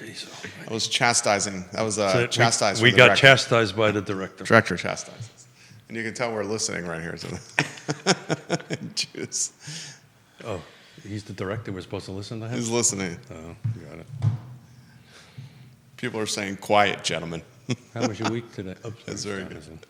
I was chastising. That was chastised. We got chastised by the director. Director chastises. And you can tell we're listening right here. Juice. Oh, he's the director. We're supposed to listen to him? He's listening. Oh, got it. People are saying, quiet, gentlemen. How was your week today? Oh, that's very good.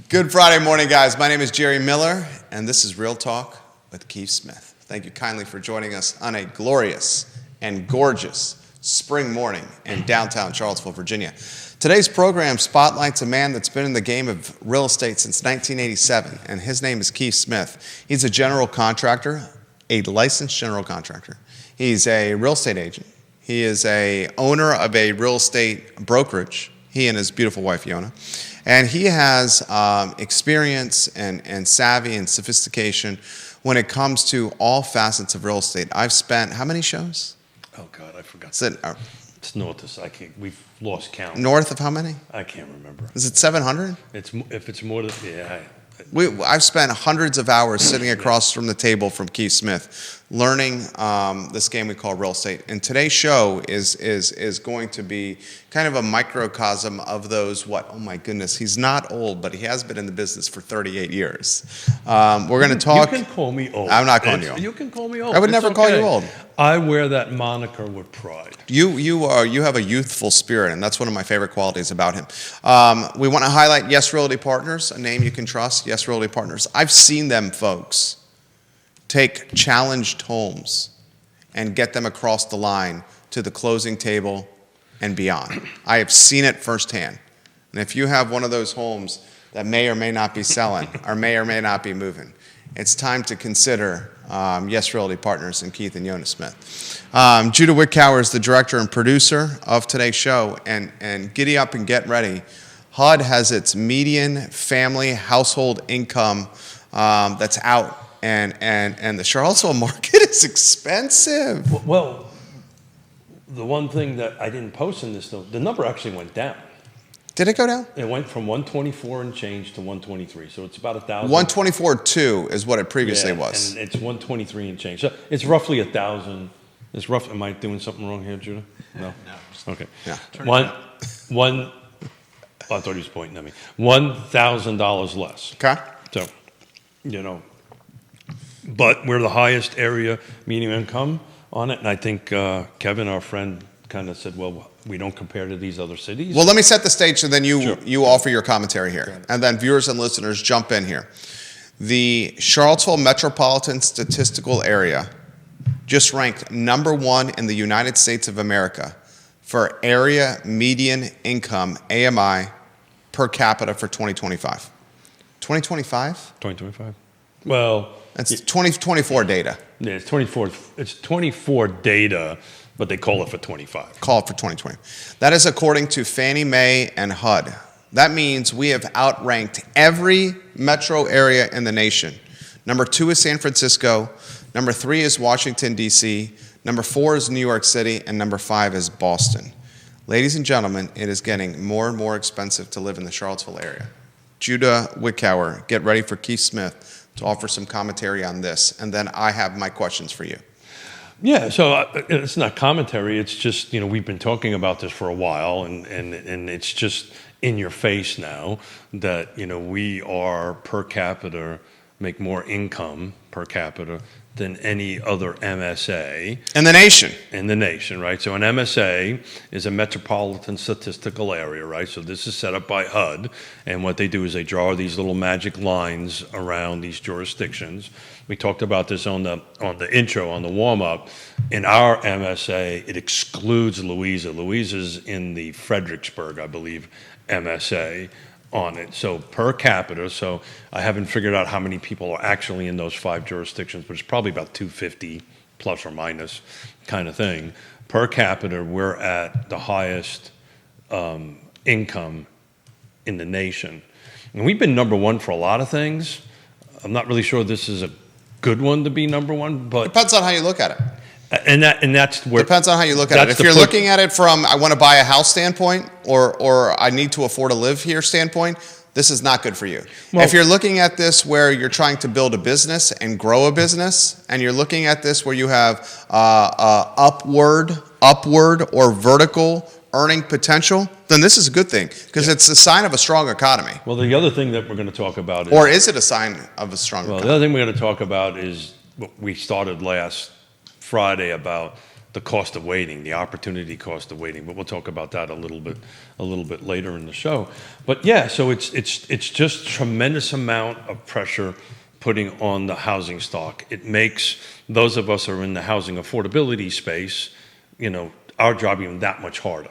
Good Friday morning, guys. My name is Jerry Miller, and this is Real Talk with Keith Smith. Thank you kindly for joining us on a glorious and gorgeous spring morning in downtown Charlottesville, Virginia. Today's program spotlights a man that's been in the game of real estate since 1987, and his name is Keith Smith. He's a general contractor, a licensed general contractor. He's a real estate agent. He is a owner of a real estate brokerage, he and his beautiful wife, Yonna. And he has experience and savvy and sophistication when it comes to all facets of real estate. I've spent, how many shows? Oh, God, I forgot. It's north of, we've lost count. North of how many? I can't remember. Is it 700? If it's more than, yeah. I've spent hundreds of hours sitting across from the table from Keith Smith, learning this game we call real estate. And today's show is going to be kind of a microcosm of those, oh my goodness, he's not old, but he has been in the business for 38 years. We're going to talk. You can call me old. I'm not calling you old. You can call me old. I would never call you old. I wear that moniker with pride. You have a youthful spirit, and that's one of my favorite qualities about him. We want to highlight Yes Realty Partners, a name you can trust. Yes Realty Partners. I've seen them, folks, take challenged homes and get them across the line to the closing table and beyond. I have seen it firsthand. And if you have one of those homes that may or may not be selling or may not be moving, it's time to consider Yes Realty Partners and Keith and Yonna Smith. Judah Wickower is the director and producer of today's show, and giddy up and get ready. HUD has its median family household income that's out, and the Charlottesville market is expensive. Well, the one thing that I didn't post in this, though, the number actually went down. Did it go down? It went from 124 and change to 123, so it's about 1,000. 124.2 is what it previously was. And it's 123 and change. So it's roughly 1,000. It's rough. Am I doing something wrong here, Judah? No. Okay. Yeah. I thought he was pointing at me. $1,000 less. Okay. So, but we're the highest area median income on it, and I think Kevin, our friend, kind of said, well, we don't compare to these other cities. Well, let me set the stage so then you offer your commentary here. And then viewers and listeners jump in here. The Charlottesville Metropolitan Statistical Area just ranked number 1 in the United States of America for area median income, AMI, per capita for 2025. 2025? 2025. Well, that's 2024 data. Yeah, it's 24. It's 24 data, but they call it for 25. Call it for 2020. That is according to Fannie Mae and HUD. That means we have outranked every metro area in the nation. Number 2 is San Francisco. Number 3 is Washington, D.C. Number 4 is New York City. And number 5 is Boston. Ladies and gentlemen, it is getting more and more expensive to live in the Charlottesville area. Judah Wickower, get ready for Keith Smith to offer some commentary on this. And then I have my questions for you. Yeah, so it's not commentary. It's just, we've been talking about this for a while, and it's just in your face now that, we are per capita, make more income per capita than any other MSA. In the nation. In the nation, right? So an MSA is a metropolitan statistical area, right? So this is set up by HUD, and what they do is they draw these little magic lines around these jurisdictions. We talked about this on the intro, on the warm-up. In our MSA, it excludes Louisa. Louisa's in the Fredericksburg, I believe, MSA on it. So per capita, so I haven't figured out how many people are actually in those 5 jurisdictions, but it's probably about 250 plus or minus kind of thing. Per capita, we're at the highest income in the nation. And we've been number 1 for a lot of things. I'm not really sure this is a good one to be number 1, but depends on how you look at it. And that's where depends on how you look at it. If you're looking at it from I want to buy a house standpoint or I need to afford to live here standpoint, this is not good for you. Well, if you're looking at this where you're trying to build a business and grow a business, and you're looking at this where you have upward upward or vertical earning potential, then this is a good thing because it's a sign of a strong economy. Well, the other thing that we're going to talk about is... Or is it a sign of a strong Well, economy? the other thing we're going to talk about is what we started last Friday about the cost of waiting, the opportunity cost of waiting. But we'll talk about that a little bit later in the show. But yeah, so it's just tremendous amount of pressure putting on the housing stock. It makes those of us who are in the housing affordability space, our job even that much harder.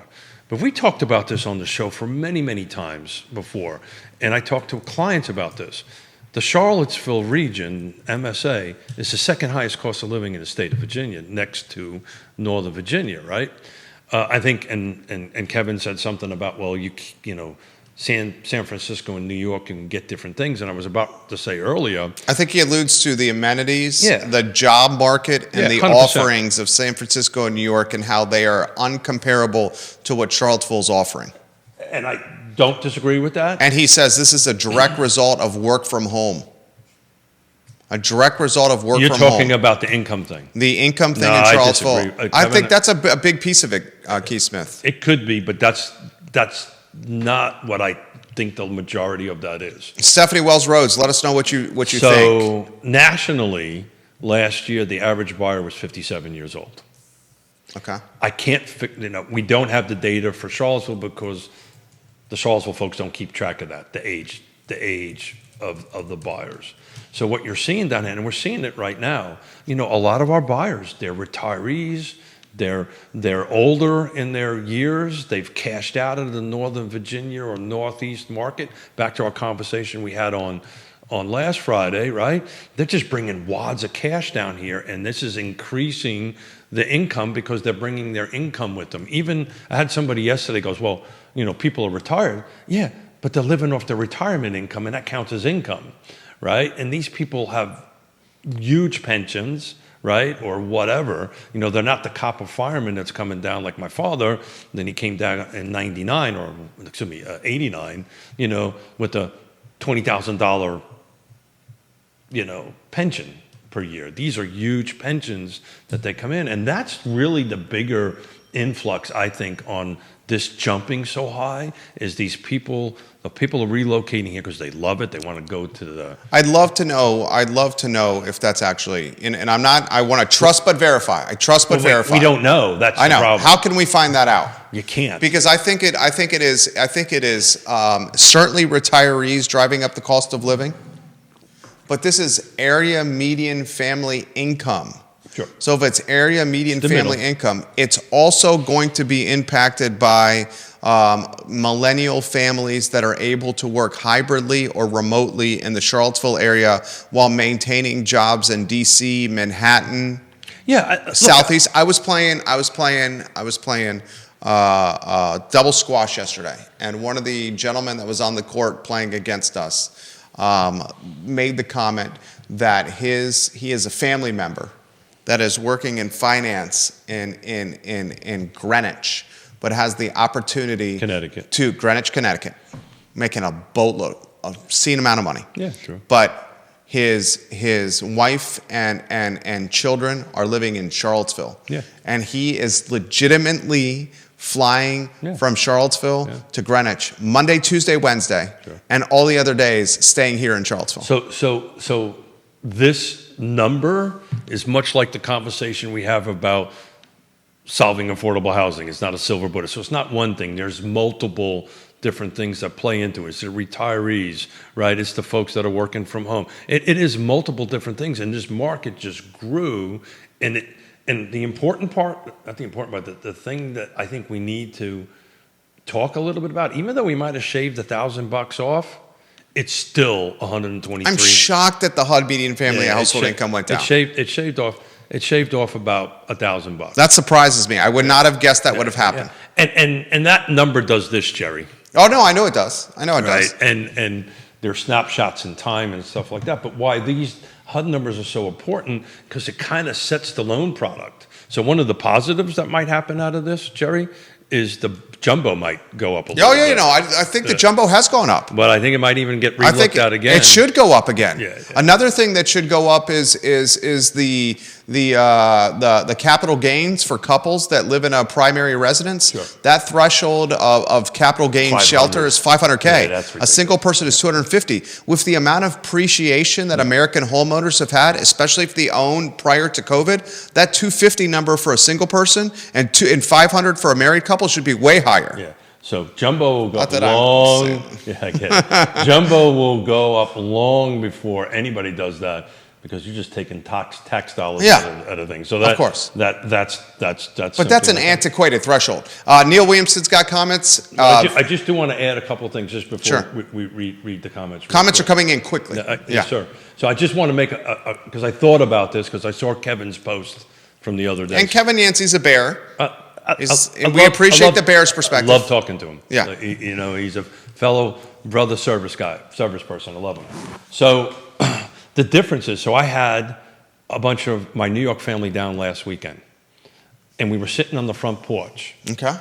But we talked about this on the show for many, many times before, and I talked to clients about this. The Charlottesville region, MSA, is the second highest cost of living in the state of Virginia, next to Northern Virginia, right? I think, and Kevin said something about, well, San Francisco and New York can get different things, and I was about to say earlier. I think he alludes to the amenities, Yeah. the job market, and the 100%. offerings of San Francisco and New York and how they are uncomparable to what Charlottesville's offering. And I don't disagree with that. And he says this is a direct result of work from home. A direct result of work You're from home. talking about the income thing. The income thing No, in I Charlottesville. disagree. I Kevin- think that's a big piece of it, Keith Smith. It could be, but that's not what I think the majority of that is. Stephanie Wells Rhodes, let us know what you think. So nationally, last year, the average buyer was 57 years old. Okay. I can't, we don't have the data for Charlottesville because the Charlottesville folks don't keep track of that, the age of the buyers. So what you're seeing down there, and we're seeing it right now, a lot of our buyers, they're retirees, they're older in their years, they've cashed out of the Northern Virginia or Northeast market, back to our conversation we had on last Friday, right? They're just bringing wads of cash down here, and this is increasing the income because they're bringing their income with them. Even, I had somebody yesterday goes, well, people are retired. Yeah, but they're living off their retirement income, and that counts as income, right? And these people have huge pensions, right, or whatever. They're not the copper fireman that's coming down like my father. Then he came down in 99, or 89, with a $20,000, pension per year. These are huge pensions that they come in. And that's really the bigger influx, I think, on this jumping so high, is the people are relocating here because they love it. They want to go to the... I'd love to know if that's actually, and I want to trust but verify. I trust but verify. We don't know. That's I know. the problem. How can we find that out? You can't. Because I think it is certainly retirees driving up the cost of living, but this is area median family income. Sure. So if it's area median The family middle. income, it's also going to be impacted by millennial families that are able to work hybridly or remotely in the Charlottesville area while maintaining jobs in DC, Manhattan, Southeast. I was playing double squash yesterday, and one of the gentlemen that was on the court playing against us made the comment that he is a family member that is working in finance in Greenwich, but has the opportunity to Greenwich, Connecticut, making a boatload, obscene amount of money. Yeah, sure. But his wife and children are living in Charlottesville. Yeah. And he is legitimately flying from Charlottesville to Greenwich Monday, Tuesday, Wednesday, and all the other days staying here in Charlottesville. So this number is much like the conversation we have about solving affordable housing. It's not a silver bullet. So it's not one thing. There's multiple different things that play into it. It's the retirees, right? It's the folks that are working from home. It is multiple different things, and this market just grew. And the important part, not the important part, the thing that I think we need to talk a little bit about, even though we might have shaved $1,000 off, it's still 123. I'm shocked that the HUD median family household income went down. It shaved off about $1,000. That surprises me. I would not have guessed that would have happened. Yeah. And that number does this, Jerry. Oh no, I know it does. I know it does. And there's snapshots in time and stuff like that. But why these HUD numbers are so important, because it kind of sets the loan product. So one of the positives that might happen out of this, Jerry, is the jumbo might go up a little Oh, yeah, bit. I think the jumbo has gone up. But I think it might even get I think relooked at again. it should go up again. Yeah. Another thing that should go up is the capital gains for couples that live in a primary residence. Sure. That threshold of capital gain 500. shelter is $500K. Yeah, that's a ridiculous. single person is $250. With the amount of appreciation that American homeowners have had, especially if they own prior to COVID, that $250 number for a single person and $500 for a married couple should be way higher. Yeah. So jumbo will go Not up that I'm long. saying. Yeah, I get it. Jumbo will go up long before anybody does that because you're just taking tax dollars out of things. So that, of course. That's. But that's an antiquated threshold. Neil Williamson's got comments. I just do want to add a couple of things just before Sure. we read the comments. Comments are coming in quickly. Yes, sir. So I just want to make because I thought about this because I saw Kevin's post from the other day. And Kevin Yancey's a bear. And we appreciate the Bears' perspective. I love talking to him. Yeah. Like, he's a fellow brother service person. I love him. So the difference is, so I had a bunch of my New York family down last weekend, and we were sitting on the front porch Okay.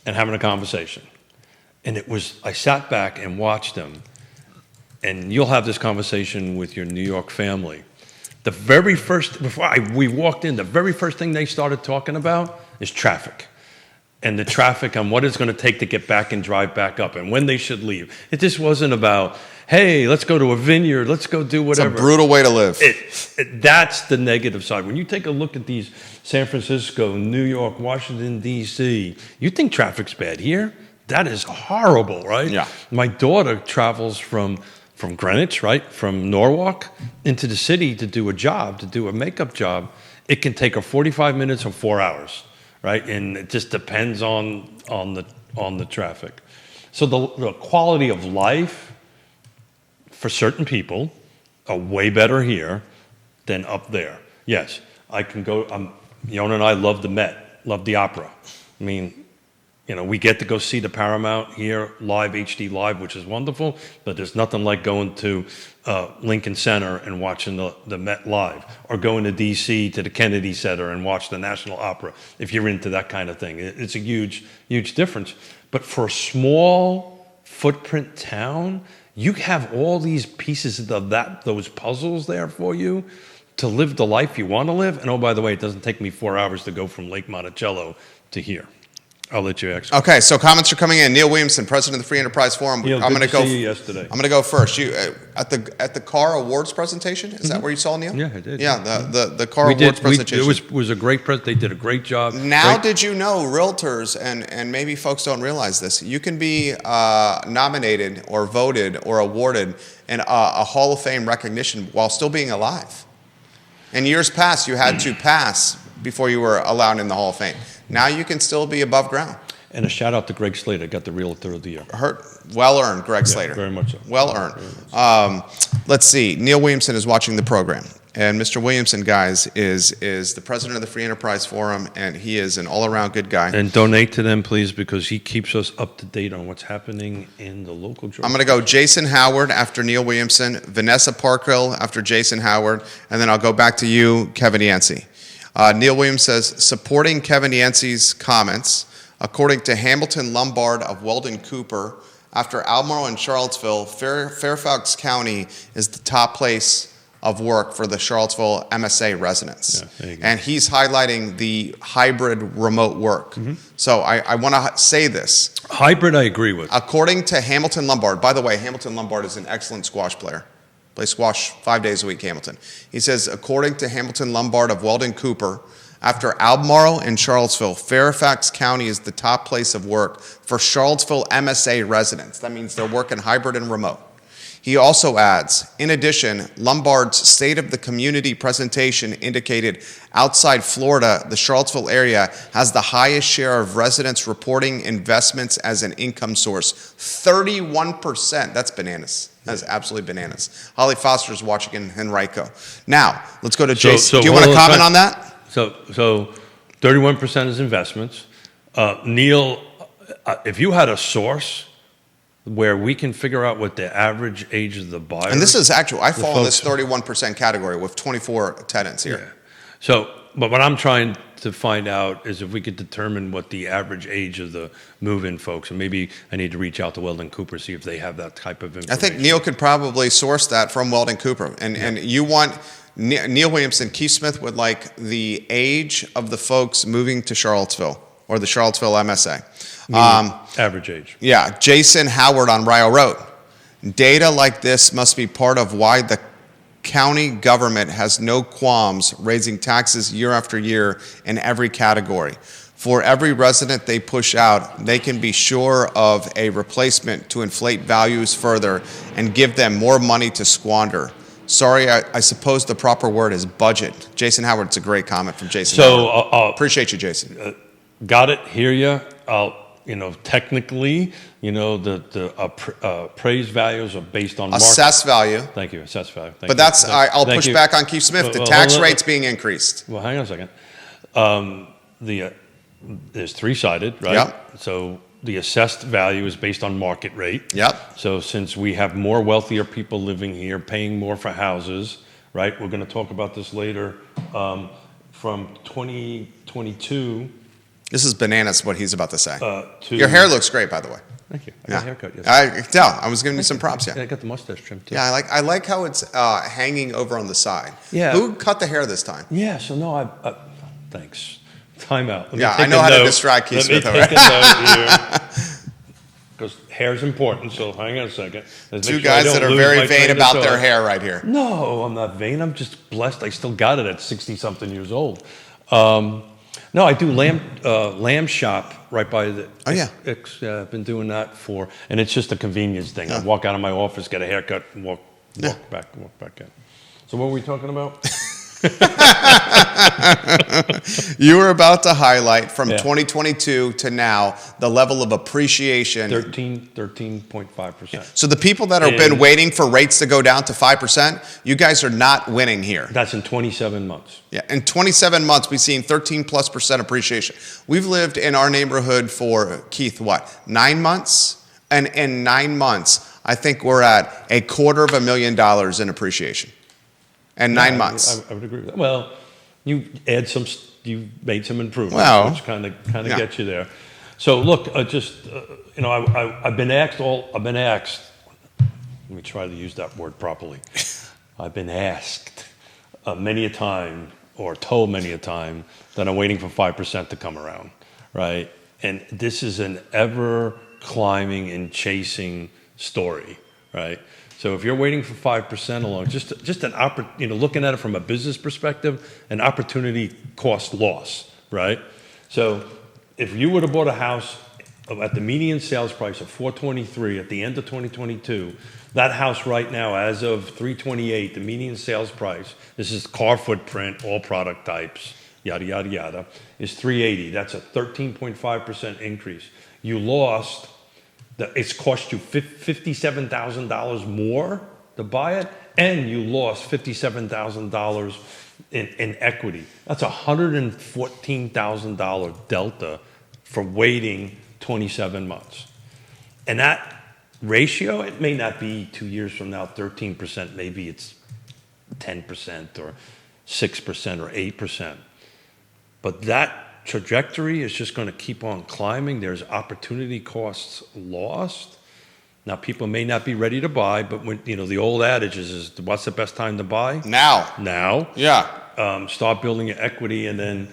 and having a conversation. And I sat back and watched them, and you'll have this conversation with your New York family. The very first, we walked in, the very first thing they started talking about is traffic. And the traffic on what it's going to take to get back and drive back up and when they should leave. It just wasn't about, hey, let's go to a vineyard, let's go do whatever. It's a brutal way to live. That's the negative side. When you take a look at these San Francisco, New York, Washington, D.C., you think traffic's bad here? That is horrible, right? Yeah. My daughter travels from Greenwich, right, from Norwalk into the city to do a makeup job. It can take her 45 minutes or 4 hours, right? And it just depends on the traffic. So the quality of life for certain people are way better here than up there. Yes, I can go. Yonna and I love the Met, love the opera. I mean, we get to go see the Paramount here live, HD live, which is wonderful, but there's nothing like going to Lincoln Center and watching the Met live, or going to D.C. to the Kennedy Center and watch the National Opera, if you're into that kind of thing. It's a huge, huge difference. But for a small footprint town, you have all these pieces of those puzzles there for you to live the life you want to live. And oh, by the way, it doesn't take me 4 hours to go from Lake Monticello to here. I'll let you explain. Okay, so comments are coming in. Neil Williamson, president of the Free Enterprise Forum. Neil, I'm good going to see you yesterday. I'm going to go first. You at the car awards presentation? Is that where you saw Neil? Yeah, I did. Yeah, the car awards presentation. It was a great They did a great job. Now, did you know, realtors, and maybe folks don't realize this, you can be nominated or voted or awarded a Hall of Fame recognition while still being alive. In years past, you had to pass before you were allowed in the Hall of Fame. Now you can still be above ground. And a shout out to Greg Slater, got the Realtor of the Year. Well earned, Greg Slater. Very much so. Well earned. Let's see. Neil Williamson is watching the program. And Mr. Williamson, guys, is the president of the Free Enterprise Forum, and he is an all-around good guy. And donate to them, please, because he keeps us up to date on what's happening in the local journal. I'm going to go Jason Howard after Neil Williamson, Vanessa Parkhill after Jason Howard, and then I'll go back to you, Kevin Yancey. Neil Williams says, supporting Kevin Yancey's comments, according to Hamilton Lombard of Weldon Cooper, after Albemarle and Charlottesville, Fairfax County is the top place of work for the Charlottesville MSA residents. Yeah, there you go. And he's highlighting the hybrid remote work. Mm-hmm. So I want to say this. Hybrid, I agree with. According to Hamilton Lombard, by the way, Hamilton Lombard is an excellent squash player. Plays squash 5 days a week, Hamilton. He says, according to Hamilton Lombard of Weldon Cooper, after Albemarle and Charlottesville, Fairfax County is the top place of work for Charlottesville MSA residents. That means they're working hybrid and remote. He also adds, in addition, Lombard's State of the Community presentation indicated outside Florida, the Charlottesville area has the highest share of residents reporting investments as an income source. 31%. That's bananas. That's absolutely bananas. Holly Foster is watching in Henrico. Now, let's go to Jason. Do you want to comment on that? So 31% is investments. Neil, if you had a source where we can figure out what the average age of the buyer. And this is actual. I fall in this 31% category with 24 tenants here. Yeah. So but what I'm trying to find out is if we could determine what the average age of the move-in folks, and maybe I need to reach out to Weldon Cooper, see if they have that type of information. I think Neil could probably source that from Weldon Cooper. And you want, Neil Williamson, Keith Smith would like the age of the folks moving to Charlottesville or the Charlottesville MSA. Average age. Yeah, Jason Howard on Ryle Road. Data like this must be part of why the county government has no qualms raising taxes year after year in every category. For every resident they push out, they can be sure of a replacement to inflate values further and give them more money to squander. Sorry, I suppose the proper word is budget. Jason Howard, it's a great comment from Jason Howard. Appreciate you, Jason. Got it, hear you. Technically, the appraised values are based on assessed value. Thank you, assessed value. But that's, I'll push back on Keith Smith. The tax rate's being increased. Well, hang on a second. There's three-sided, right? Yep. So the assessed value is based on market rate. Yep. So since we have more wealthier people living here, paying more for houses, right? We're going to talk about this later. From 2022. This is bananas, what he's about to say. Your hair looks great, by the way. Thank you. I got a haircut yesterday. I can tell. I was giving you some props. Yeah, I got the mustache trimmed too. Yeah, I like how it's hanging over on the side. Yeah. Who cut the hair this time? Yeah. So no, thanks. Time out. Yeah, I know how to distract Keith Smith. Let me take a note here. Because hair's important, so hang on a second. Two guys that are very vain about their hair right here. No, I'm not vain. I'm just blessed. I still got it at 60-something years old. No, I do lamb shop right by the. Oh yeah. I've been doing that and it's just a convenience thing. I walk out of my office, get a haircut, and walk back in. So what were we talking about? You were about to highlight from 2022 to now the level of appreciation. 13.5%. So the people that have been waiting for rates to go down to 5%, you guys are not winning here. That's in 27 months. Yeah, in 27 months, we've seen 13+% appreciation. We've lived in our neighborhood for, Keith, what, 9 months? And in 9 months, I think we're at $250,000 in appreciation. And 9 months. I would agree with that. Well, you made some improvements, which kind of get you there. So look, I've been asked. Let me try to use that word properly. I've been asked many a time, or told many a time, that I'm waiting for 5% to come around, right? And this is an ever climbing and chasing story, right? So if you're waiting for 5% along, just an looking at it from a business perspective, an opportunity cost loss, right? So if you would have bought a house at the median sales price of $423 at the end of 2022, that house right now, as of $328, the median sales price, this is car footprint, all product types, yada, yada, yada, is $380. That's a 13.5% increase. You lost. It's cost you $57,000 more to buy it, and you lost $57,000 in equity. That's a $114,000 delta for waiting 27 months. And that ratio, it may not be 2 years from now 13%, maybe it's 10% or 6% or 8%. But that trajectory is just going to keep on climbing. There's opportunity costs lost. Now, people may not be ready to buy, but when the old adage is what's the best time to buy? Now. Yeah. Start building your equity, and then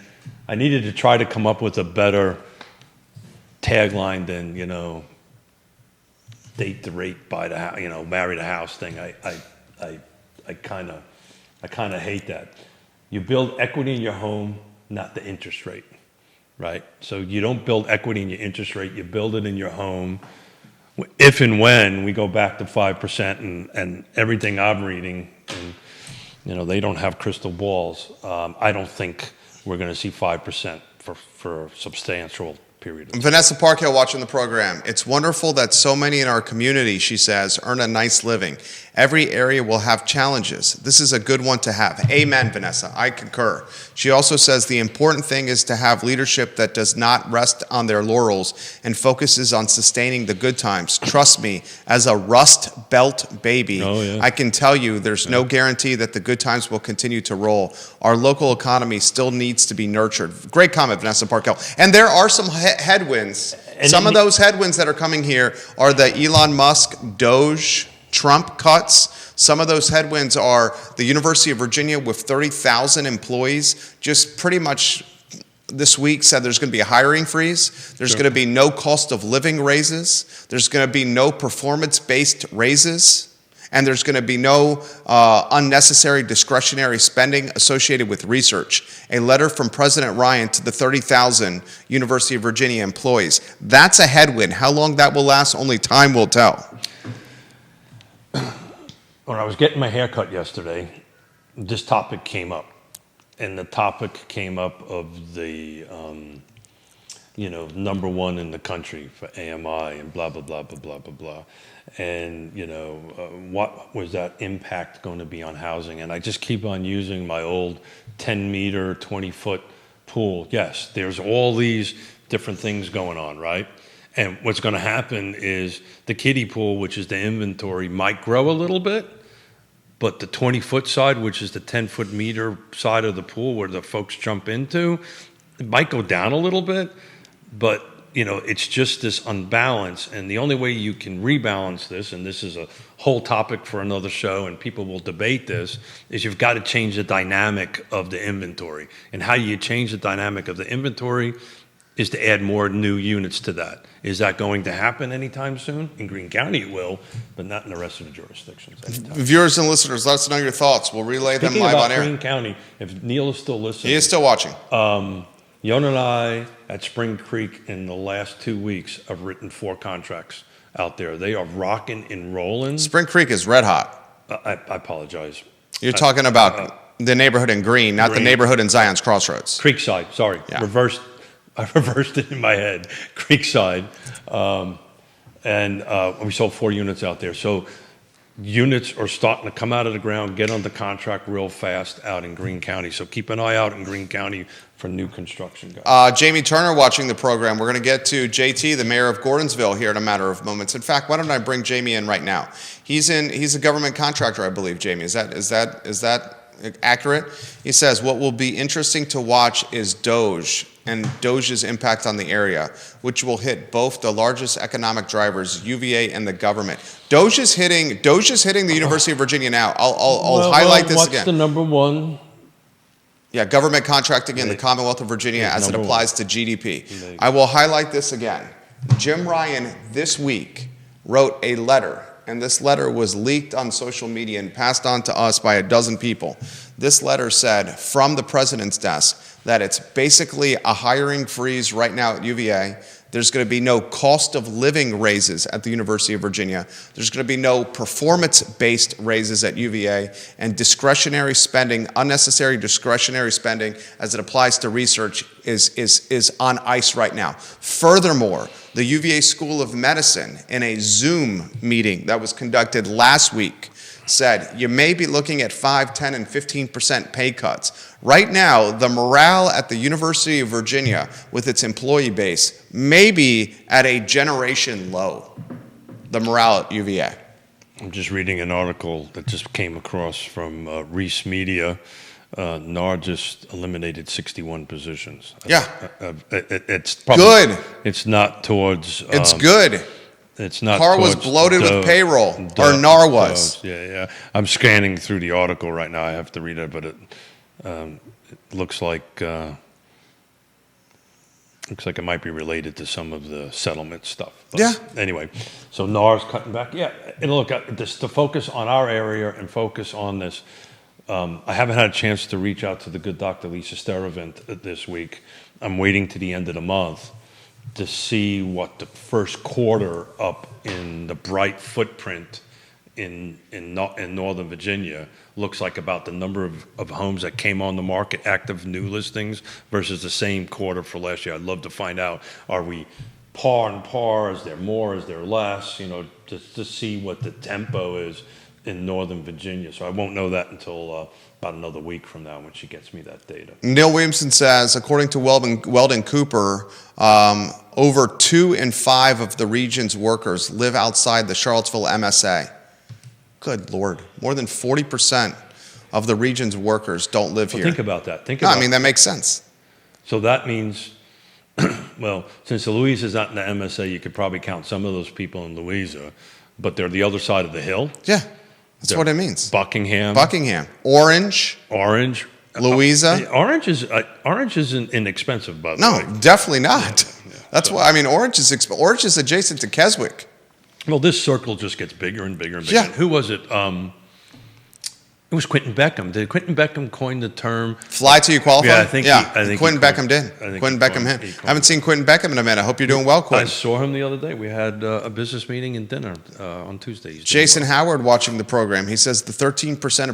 I needed to try to come up with a better tagline than date the rate, buy the house, marry the house thing. I kind of hate that. You build equity in your home, not the interest rate. Right? So you don't build equity in your interest rate, you build it in your home. If and when we go back to 5% and everything I'm reading, and, they don't have crystal balls, I don't think we're going to see 5% for a substantial period of time. Vanessa Parkhill watching the program. It's wonderful that so many in our community, she says, earn a nice living. Every area will have challenges. This is a good one to have. Amen, Vanessa. I concur. She also says the important thing is to have leadership that does not rest on their laurels and focuses on sustaining the good times. Trust me, as a Rust Belt baby, I can tell you there's no guarantee that the good times will continue to roll. Our local economy still needs to be nurtured. Great comment, Vanessa Parkhill. And there are some headwinds. Some of those headwinds that are coming here are the Elon Musk, Doge, Trump cuts. Some of those headwinds are the University of Virginia with 30,000 employees just pretty much this week said there's going to be a hiring freeze. There's going to be no cost of living raises. There's going to be no performance-based raises. And there's going to be no unnecessary discretionary spending associated with research. A letter from President Ryan to the 30,000 University of Virginia employees. That's a headwind. How long that will last, only time will tell. When I was getting my hair cut yesterday, this topic came up. And the topic came up of the, number one in the country for AMI and blah, blah, blah, blah, blah, blah, blah. And, what was that impact going to be on housing? And I just keep on using my old 10-meter, 20-foot pool. Yes, there's all these different things going on, right? And what's going to happen is the kiddie pool, which is the inventory, might grow a little bit, but the 20-foot side, which is the 10-foot meter side of the pool where the folks jump into, it might go down a little bit, but it's just this unbalance. And the only way you can rebalance this, and this is a whole topic for another show, and people will debate this, is you've got to change the dynamic of the inventory. And how you change the dynamic of the inventory is to add more new units to that. Is that going to happen anytime soon? In Greene County it will, but not in the rest of the jurisdictions anytime. Viewers and listeners, let us know your thoughts. We'll relay them live on air. Greene County, if Neil is still listening. He is still watching. Yonna and I at Spring Creek in the last 2 weeks have written 4 contracts out there. They are rocking and rolling. Spring Creek is red hot. I apologize. You're talking about the neighborhood in Greene, not the neighborhood in Zion's Crossroads. Creekside, sorry. Yeah. I reversed it in my head. Creekside. And we sold 4 units out there. So units are starting to come out of the ground, get under contract real fast out in Greene County. So keep an eye out in Greene County for new construction, guys. Jamie Turner watching the program. We're going to get to JT, the mayor of Gordonsville, here in a matter of moments. In fact, why don't I bring Jamie in right now? He's a government contractor, I believe, Jamie. Is that accurate? He says, what will be interesting to watch is Doge and Doge's impact on the area, which will hit both the largest economic drivers, UVA and the government. Doge is hitting the University of Virginia now. I'll highlight this again. What's the number one? Yeah, government contracting in the Commonwealth of Virginia as it applies to GDP. I will highlight this again. Jim Ryan this week wrote a letter, and this letter was leaked on social media and passed on to us by a dozen people. This letter said from the president's desk that it's basically a hiring freeze right now at UVA. There's going to be no cost of living raises at the University of Virginia. There's going to be no performance-based raises at UVA, and discretionary spending, unnecessary discretionary spending as it applies to research is on ice right now. Furthermore, the UVA School of Medicine, in a Zoom meeting that was conducted last week, said you may be looking at 5, 10, and 15% pay cuts. Right now, the morale at the University of Virginia with its employee base may be at a generation low, the morale at UVA. I'm just reading an article that just came across from Reese Media. NAR just eliminated 61 positions. Yeah. It's probably good. It's not towards... it's good. It's not. CAR was bloated with payroll, or NAR was. Yeah. I'm scanning through the article right now. I have to read it, but it looks like it might be related to some of the settlement stuff. But yeah. Anyway, so NAR's cutting back. Yeah, and look, just to focus on our area and focus on this. I haven't had a chance to reach out to the good Dr. Lisa Steravant this week. I'm waiting to the end of the month to see what the first quarter up in the Bright footprint in Northern Virginia looks like about the number of homes that came on the market, active new listings, versus the same quarter for last year. I'd love to find out, are we par and par? Is there more? Is there less? Just to see what the tempo is in Northern Virginia. So I won't know that until about another week from now when she gets me that data. Neil Williamson says, according to Weldon Cooper, over 2 in 5 of the region's workers live outside the Charlottesville MSA. Good Lord. More than 40% of the region's workers don't live here. Think about that. I mean, that makes sense. So that means, well, since Louisa is not in the MSA, you could probably count some of those people in Louisa, but they're the other side of the hill. Yeah, that's what it means. Buckingham. Orange. Louisa. Orange isn't inexpensive, by the way. No, definitely not. Yeah. That's why, I mean, Orange is adjacent to Keswick. Well, this circle just gets bigger and bigger and bigger. Yeah. Who was it? It was Quentin Beckham. Did Quentin Beckham coin the term? Fly till you qualify? Yeah, I think Quentin Beckham did. Quentin Beckham hit. I haven't seen Quentin Beckham in a minute. I hope you're doing well, I Quentin. saw him the other day. We had a business meeting and dinner on Tuesday. Jason Howard watching the program. He says the 13%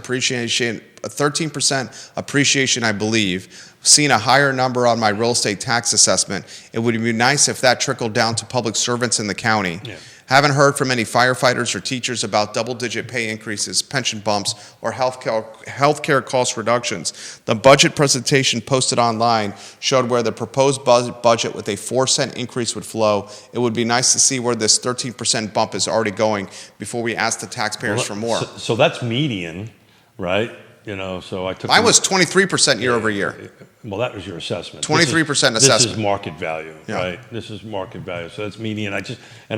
appreciation, I believe, seen a higher number on my real estate tax assessment. It would be nice if that trickled down to public servants in the county. Yeah. Haven't heard from any firefighters or teachers about double-digit pay increases, pension bumps, or healthcare cost reductions. The budget presentation posted online showed where the proposed budget with a 4-cent increase would flow. It would be nice to see where this 13% bump is already going before we ask the taxpayers for more. So that's median, right? So I took. Mine was 23% year over year. Well, that was your assessment. 23% assessment. This is market value, Yeah. right? This is market value. So that's median. I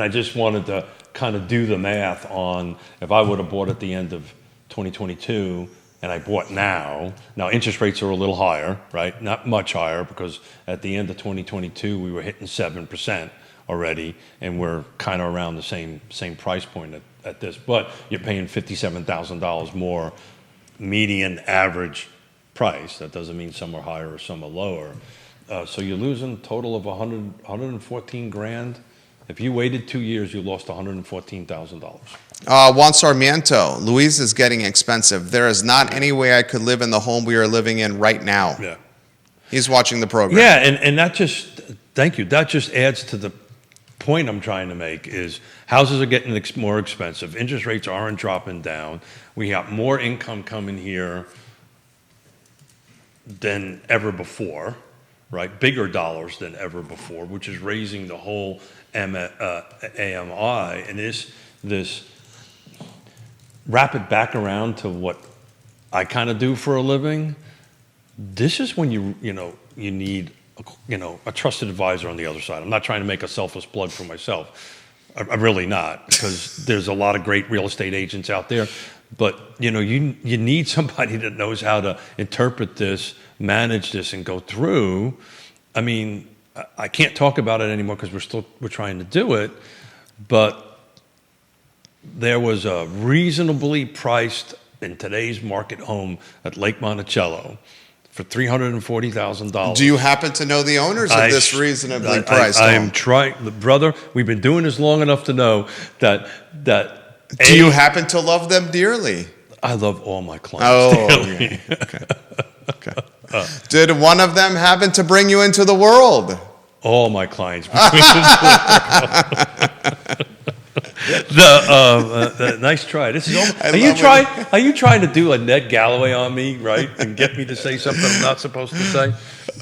just wanted to kind of do the math on if I would have bought at the end of 2022 and I bought now interest rates are a little higher, right? Not much higher, because at the end of 2022 we were hitting 7% already, and we're kind of around the same price point at this. But you're paying $57,000 more median average price. That doesn't mean some are higher or some are lower. So you're losing a total of 114 grand. If you waited 2 years, you lost $114,000. Juan Sarmiento, Louise is getting expensive. There is not any way I could live in the home we are living in right now. Yeah. He's watching the program. Yeah, and that just, thank you, that just adds to the point I'm trying to make is houses are getting more expensive. Interest rates aren't dropping down. We got more income coming here than ever before, right? Bigger dollars than ever before, which is raising the whole AMI. And this wrap it back around to what I kind of do for a living. This is when you need a trusted advisor on the other side. I'm not trying to make a selfless plug for myself. I'm really not, because there's a lot of great real estate agents out there. But you need somebody that knows how to interpret this, manage this, and go through. I mean, I can't talk about it anymore because we're trying to do it. But there was a reasonably priced in today's market home at Lake Monticello for $340,000. Do you happen to know the owners of this reasonably priced home? I am trying, brother. We've been doing this long enough to know that. Do you happen to love them dearly? I love all my clients dearly. Okay. Did one of them happen to bring you into the world? All my clients bring me into the world. Nice try. This is. Are you trying to do a Ned Galloway on me, right, and get me to say something I'm not supposed to say?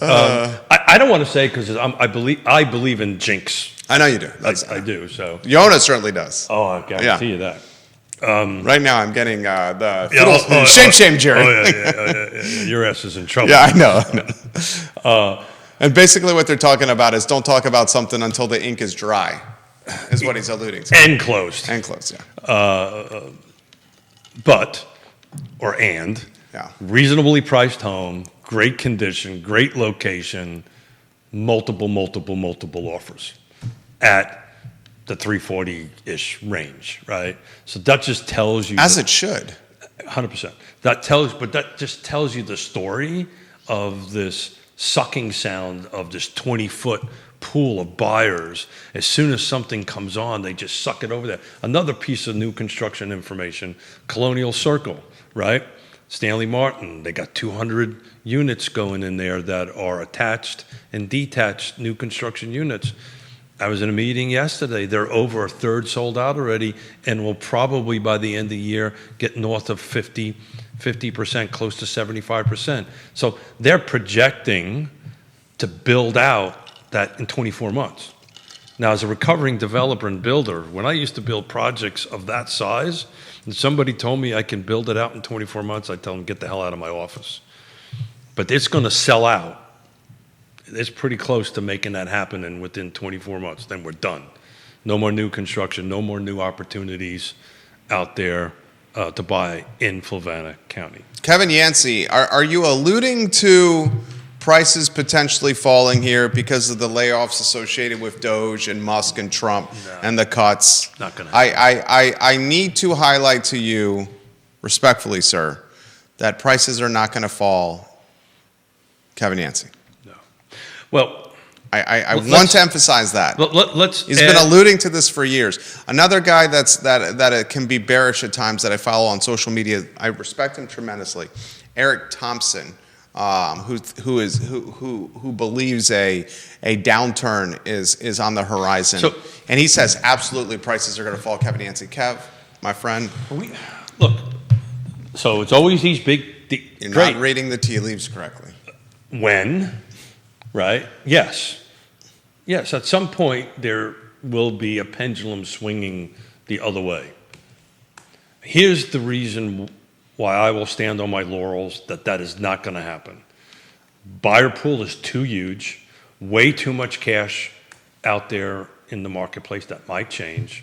I don't want to say because I believe in jinx. I know you do. I do. So Yonna certainly does. Oh, I guarantee you that. Right now, I'm getting the shame, Jerry. Yeah. Your ass is in trouble. Yeah, I know. And basically, what they're talking about is don't talk about something until the ink is dry, is what he's alluding to. And closed. Yeah. Yeah. Reasonably priced home, great condition, great location, multiple offers at the 340-ish range, right? So that just tells you, as it should, 100%. That just tells you the story of this sucking sound of this 20-foot pool of buyers. As soon as something comes on, they just suck it over there. Another piece of new construction information, Colonial Circle, right? Stanley Martin, they got 200 units going in there that are attached and detached new construction units. I was in a meeting yesterday. They're over a third sold out already and will probably by the end of the year get north of 50%, close to 75%. So they're projecting to build out that in 24 months. Now, as a recovering developer and builder, when I used to build projects of that size, and somebody told me I can build it out in 24 months, I tell them, get the hell out of my office. But it's going to sell out. It's pretty close to making that happen, and within 24 months, then we're done. No more new construction, no more new opportunities out there to buy in Fluvanna County. Kevin Yancey, are you alluding to prices potentially falling here because of the layoffs associated with Doge and Musk and Trump and the cuts? Not going to happen. I need to highlight to you, respectfully, sir, that prices are not going to fall. Kevin Yancey. No. Well, I want to emphasize that. He's been alluding to this for years. Another guy that can be bearish at times that I follow on social media, I respect him tremendously, Eric Thompson. Who believes a downturn is on the horizon, and he says absolutely prices are going to fall. Kevin Yancey, Kev, my friend, look. So it's always these big. You're not reading the tea leaves correctly. When, right? Yes. At some point there will be a pendulum swinging the other way. Here's the reason why I will stand on my laurels that is not going to happen. Buyer pool is too huge, way too much cash out there in the marketplace. That might change.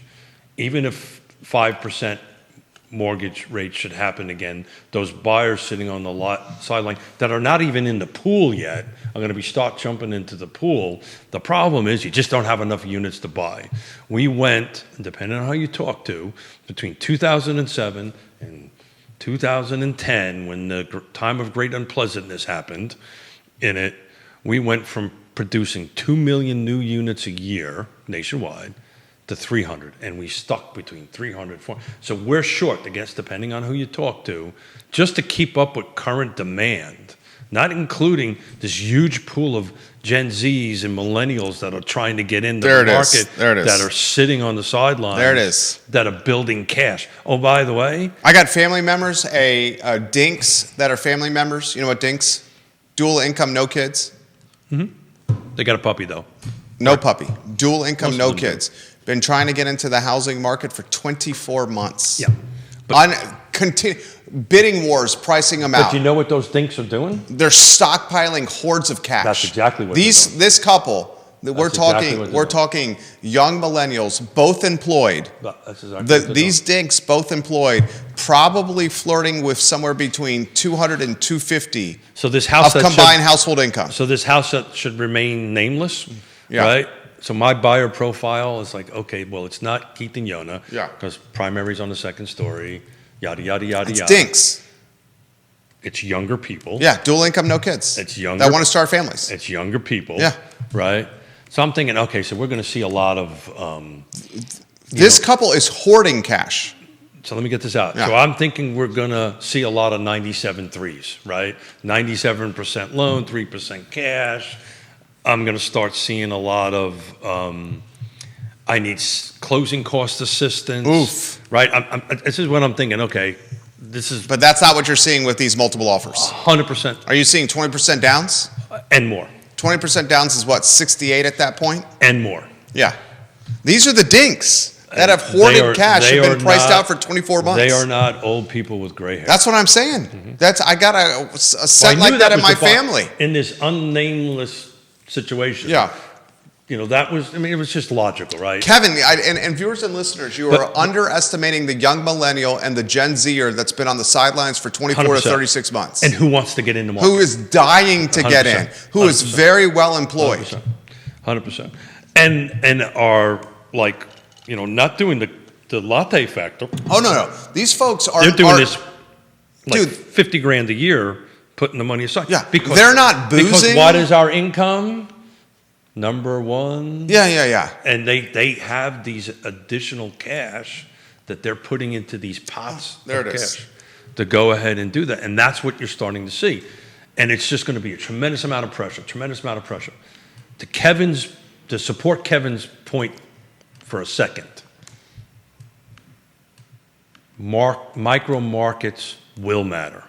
Even if 5% mortgage rate should happen again, those buyers sitting on the sideline that are not even in the pool yet are going to start jumping into the pool. The problem is you just don't have enough units to buy. We went, depending on how you talk to, between 2007 and 2010, when the time of great unpleasantness happened in it, we went from producing 2 million new units a year nationwide to 300, and we stuck between 300 and 400. So we're short, I guess, depending on who you talk to, just to keep up with current demand, not including this huge pool of Gen Zs and millennials that are trying to get into the market, that are sitting on the sidelines, there it is, that are building cash. Oh, by the way, I got family members, dinks that are family members. You know what dinks? Dual income, no kids. Mm-hmm. They got a puppy though. No puppy. Dual income, no kids. Been trying to get into the housing market for 24 months. Yeah. Bidding wars, pricing them out. But you know what those dinks are doing? They're stockpiling hordes of cash. That's exactly what they're doing. This couple, we're talking young millennials, both employed. That's exactly These dinks, both employed, probably flirting with somewhere between 200 and 250 so this house of combined household income. So this house that should remain nameless, yeah. Right? So my buyer profile is like, okay, well, it's not Keith and Yonna, yeah, because primary's on the second story, yada, yada, yada, it's yada. Dinks. It's younger people. Yeah, dual income, no kids. It's younger. That want to start families. It's younger people. Yeah. Right? So I'm thinking, okay, so we're going to see a lot of... this couple is hoarding cash. So let me get this out. Yeah. So I'm thinking we're going to see a lot of 97 threes, right? 97% loan, 3% cash. I'm going to start seeing a lot of, I need closing cost assistance. Oof. Right? This is what I'm thinking, okay, this is... But that's not what you're seeing with these multiple offers. 100%. Are you seeing 20% downs? And more. 20% downs is what, 68 at that point? And more. Yeah. These are the dinks that have hoarded cash and been priced out for 24 months. They are not old people with gray hair. That's what I'm saying. Mm-hmm. I got a set like that in my family. In this unnameless situation. Yeah. You know, that was, I mean, it was just logical, right? Kevin, and viewers and listeners, you are underestimating the young millennial and the Gen Zer that's been on the sidelines for 24 100%. to 36 months. And who wants to get in the market. Who is dying to get in. Who 100%. is very well employed. 100%. And are like, you know, not doing the latte factor. Oh, no. These folks are... They're doing this like dude, 50 grand a year, putting the money aside. Yeah, because they're not boozing. Because what is our income? number one. Yeah. And they have these additional cash that they're putting into these pots There of it is. cash to go ahead and do that. And that's what you're starting to see. And it's just going to be a tremendous amount of pressure. To support Kevin's point for a second, micro markets will matter.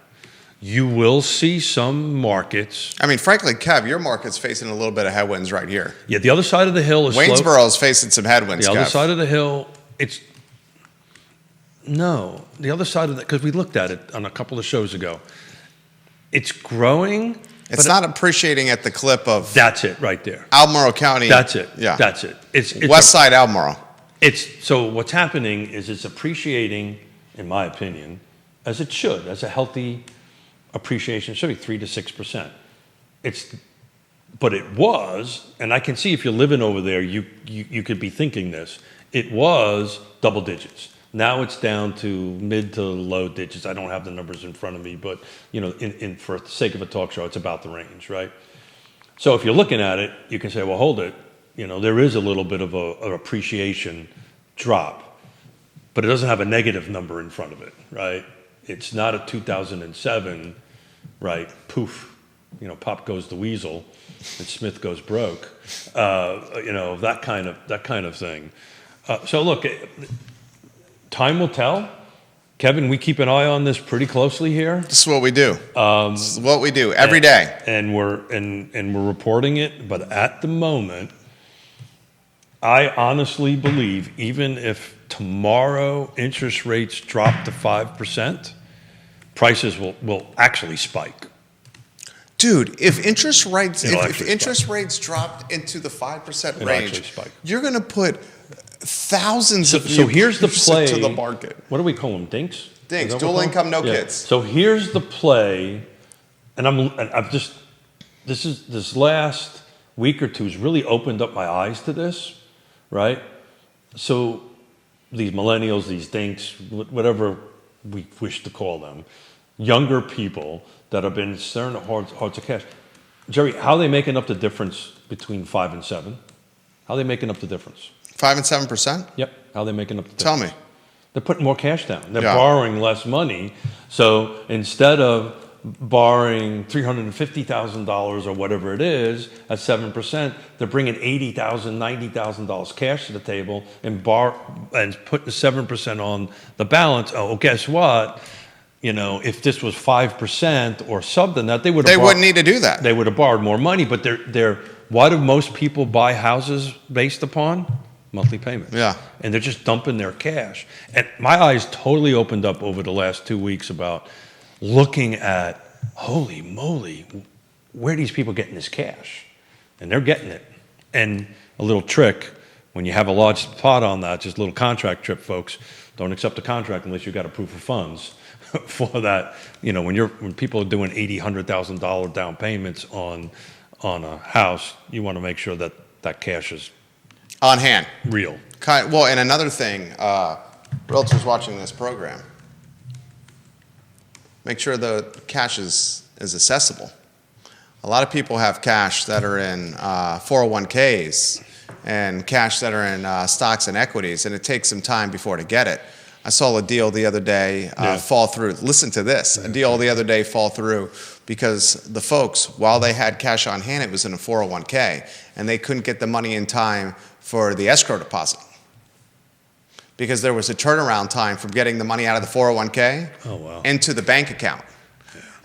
You will see some markets. I mean, frankly, Kev, your market's facing a little bit of headwinds right here. Yeah, the other side of the hill is Waynesboro is facing some headwinds, The other Kev. side of the hill, the other side of that, because we looked at it on a couple of shows ago. It's growing. It's not appreciating at the clip of That's it right there. Albemarle County. That's it. Yeah. That's it. It's West Side Albemarle. So what's happening is it's appreciating, in my opinion, as it should, as a healthy appreciation should be 3 to 6%. But it was, and I can see if you're living over there, you could be thinking this. It was double digits. Now it's down to mid to low digits. I don't have the numbers in front of me, but for the sake of a talk show, it's about the range, right? So if you're looking at it, you can say, well, hold it. There is a little bit of an appreciation drop, but it doesn't have a negative number in front of it, right? It's not a 2007, right? Poof, pop goes the weasel, and Smith goes broke. That kind of thing. So look. Time will tell. Kevin, we keep an eye on this pretty closely here. This is what we do. This is what we do every day. And we're reporting it, but at the moment, I honestly believe even if tomorrow interest rates drop to 5%, prices will actually spike. Dude, if interest rates dropped into the 5% range, you're going to put thousands of so here's the play to the market. What do we call them? Dinks? Dual income, no kids. So here's the play, and this last week or two has really opened up my eyes to this, right? So these millennials, these dinks, whatever we wish to call them, younger people that have been staring at hearts of cash. Jerry, how are they making up the difference between 5 and 7? How are they making up the difference? 5 and 7%? Yep. How are they making up the difference? Tell me. They're putting more cash down. They're borrowing less money. So instead of borrowing $350,000 or whatever it is at 7%, they're bringing $80,000, $90,000 cash to the table and putting 7% on the balance. Oh, guess what? If this was 5% or something, that they wouldn't need to do that. They would have borrowed more money. But why do most people buy houses based upon? Monthly payments. Yeah. And they're just dumping their cash. And my eyes totally opened up over the last 2 weeks about looking at, holy moly, where are these people getting this cash? And they're getting it. And a little trick, when you have a large pot on that, just a little contract trip, folks, don't accept a contract unless you've got a proof of funds for that. When people are doing $80,000, $100,000 down payments on a house, you want to make sure that cash is on hand. Real. Well, and another thing, realtors watching this program, make sure the cash is accessible. A lot of people have cash that are in 401ks and cash that are in stocks and equities, and it takes some time before to get it. I saw a deal the other day fall through. Listen to this. A deal the other day fall through because the folks, while they had cash on hand, it was in a 401k, and they couldn't get the money in time for the escrow deposit because there was a turnaround time from getting the money out of the 401k into the bank account.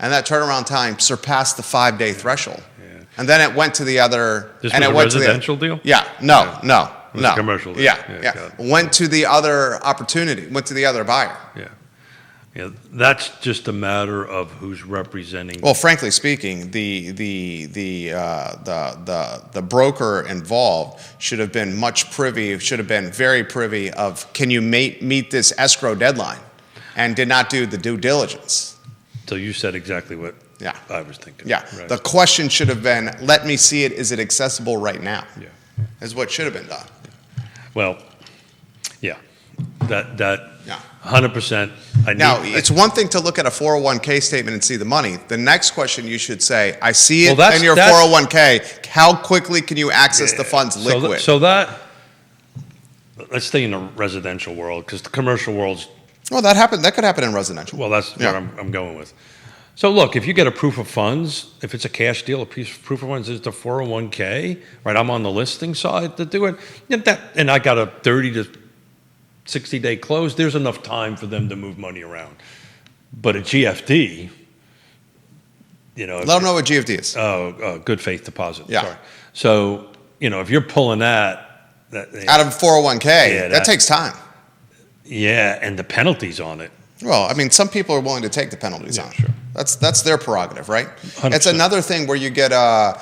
And that turnaround time surpassed the 5-day threshold. Yeah. And then it went to the other. This was a residential deal? Yeah. No. It was a commercial deal. Yeah. Went to the other opportunity, went to the other buyer. Yeah, that's just a matter of who's representing. Well, frankly speaking, the broker involved should have been very privy of, can you meet this escrow deadline, and did not do the due diligence. So you said exactly what I was thinking. Yeah, right. The question should have been, let me see it. Is it accessible right now? Yeah, is what should have been done. Well, that 100%. Now, it's one thing to look at a 401k statement and see the money. The next question you should say, I see it in your 401k. How quickly can you access the funds liquid? So let's stay in the residential world, because the commercial world's. Well, that could happen in residential. Well, that's what I'm going with. So look, if you get a proof of funds, if it's a cash deal, a proof of funds is the 401k, right? I'm on the listing side to do it. And I got a 30 to 60 day close. There's enough time for them to move money around. But a GFD, let them know what GFD is. Good faith deposit. Yeah. Sorry. So, if you're pulling that out of 401k, that takes time. Yeah, and the penalties on it. Well, I mean, some people are willing to take the penalties on it. Sure. That's their prerogative, right? 100%. It's another thing where you get a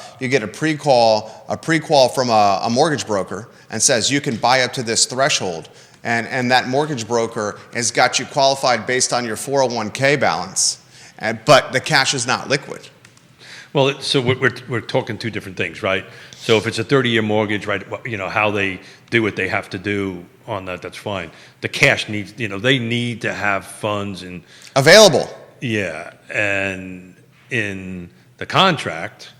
pre-qual from a mortgage broker and says you can buy up to this threshold, and that mortgage broker has got you qualified based on your 401k balance, but the cash is not liquid. Well, so we're talking two different things, right? So if it's a 30-year mortgage, right, how they do what they have to do on that, that's fine. The cash needs, they need to have funds available. Yeah, and in the contract,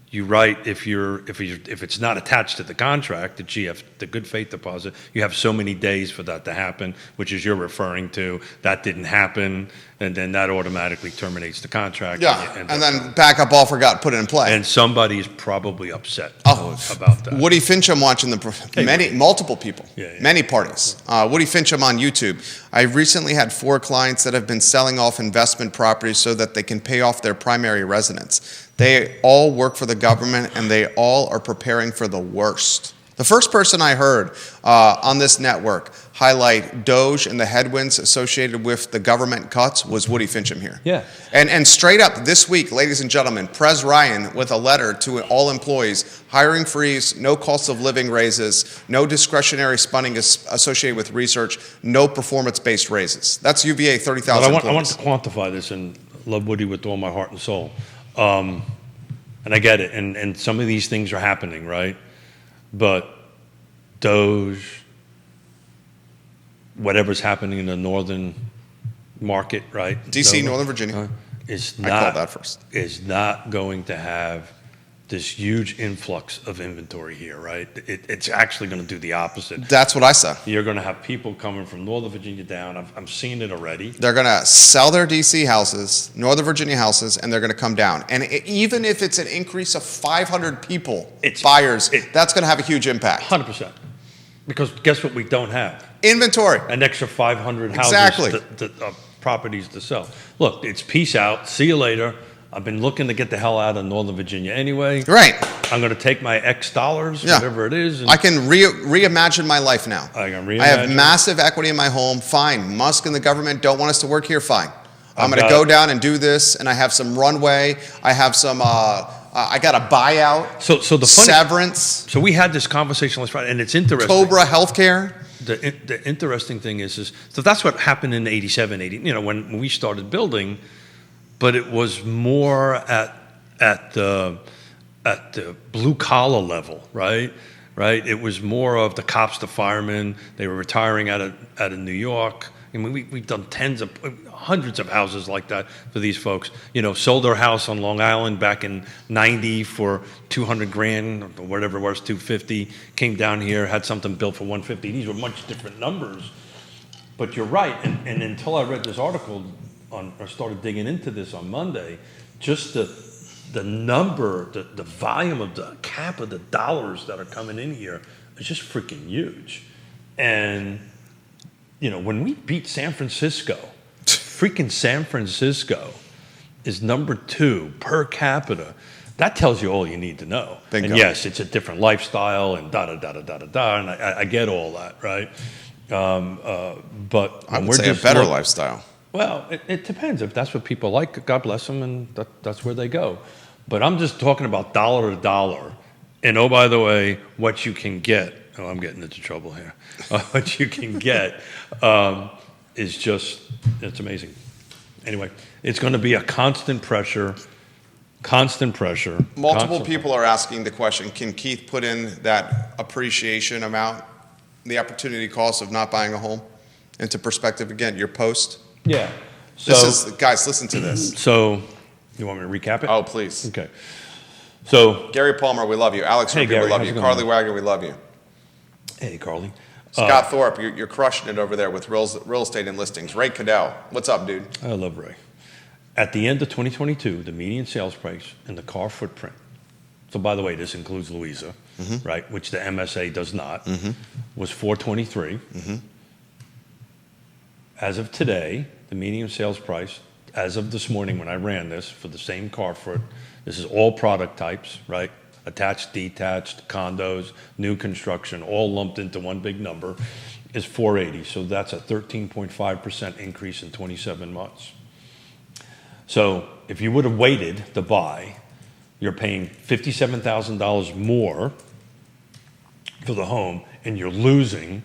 you write if it's not attached to the contract, the good faith deposit, you have so many days for that to happen, which is you're referring to. That didn't happen, and then that automatically terminates the contract. Yeah, and then backup offer got put in play. And somebody is probably upset about that. Woody Fincham watching multiple people, many parties. Yeah. Woody Fincham on YouTube. I recently had 4 clients that have been selling off investment properties so that they can pay off their primary residence. They all work for the government, and they all are preparing for the worst. The first person I heard on this network highlight Doge and the headwinds associated with the government cuts was Woody Fincham here. Yeah. And straight up this week, ladies and gentlemen, Pres Ryan with a letter to all employees, hiring freeze, no cost of living raises, no discretionary spending associated with research, no performance-based raises. That's UVA 30,000 employees. I want to quantify this and love Woody with all my heart and soul. And I get it, and some of these things are happening, right? But Doge, whatever's happening in the northern market, right? DC, Northern Virginia. I called that first. Is not going to have this huge influx of inventory here, right? It's actually going to do the opposite. That's what I said. You're going to have people coming from Northern Virginia down. I'm seeing it already. They're going to sell their DC houses, Northern Virginia houses, and they're going to come down. And even if it's an increase of 500 buyers, that's going to have a huge impact. 100%. Because guess what we don't have? Inventory. An extra 500 houses, Exactly. Properties to sell. Look, it's peace out. See you later. I've been looking to get the hell out of Northern Virginia anyway. Right. I'm going to take my X dollars, whatever it is. I can reimagine my life now. I can reimagine. I have massive equity in my home. Fine. Musk and the government don't want us to work here. Fine. I'm going to go down and do this, and I have some runway. I have some. I got a buyout. So the severance. So we had this conversation last Friday, and it's interesting. Cobra Healthcare. The interesting thing is so that's what happened in 87, 80. When we started building. But it was more at the blue collar level, right? Right. It was more of the cops, the firemen. They were retiring out of New York. I mean, we've done hundreds of houses like that for these folks. Sold their house on Long Island back in '90 for $200,000 or whatever it was, $250. Came down here, had something built for $150. These were much different numbers. But you're right. And until I read this article. Or started digging into this on Monday, just the number, the volume of the cap of the dollars that are coming in here is just freaking huge. And, when we beat San Francisco, freaking San Francisco is number 2 per capita. That tells you all you need to know. Bingo. And yes, it's a different lifestyle and da-da-da-da-da-da, and I get all that, right? But I would say a better lifestyle. Well, it depends. If that's what people like, God bless them, and that's where they go. But I'm just talking about dollar to dollar. And oh, by the way, what you can get, I'm getting into trouble here. What you can get is just, it's amazing. Anyway, it's going to be a constant pressure. Multiple people are asking the question, can Keith put in that appreciation amount, the opportunity cost of not buying a home, into perspective? Again, your post. Yeah. Guys, listen to this. So, you want me to recap it? Oh, please. Okay. So, Gary Palmer, we love you. Alex Hey, Ruby, Gary, we love how's you. it going, Carly man? Wagner, we love you. hey, Carly. Scott Thorpe, you're crushing it over there with real estate and listings. Ray Cadell, what's up, dude? I love Ray. At the end of 2022, the median sales price and the car footprint, so by the way, this includes Louisa, right, which the MSA does not, was 423. As of today, the median sales price, as of this morning when I ran this for the same car foot, this is all product types, right? Attached, detached, condos, new construction, all lumped into one big number, is 480. So that's a 13.5% increase in 27 months. So if you would have waited to buy, you're paying $57,000 more for the home, and you're losing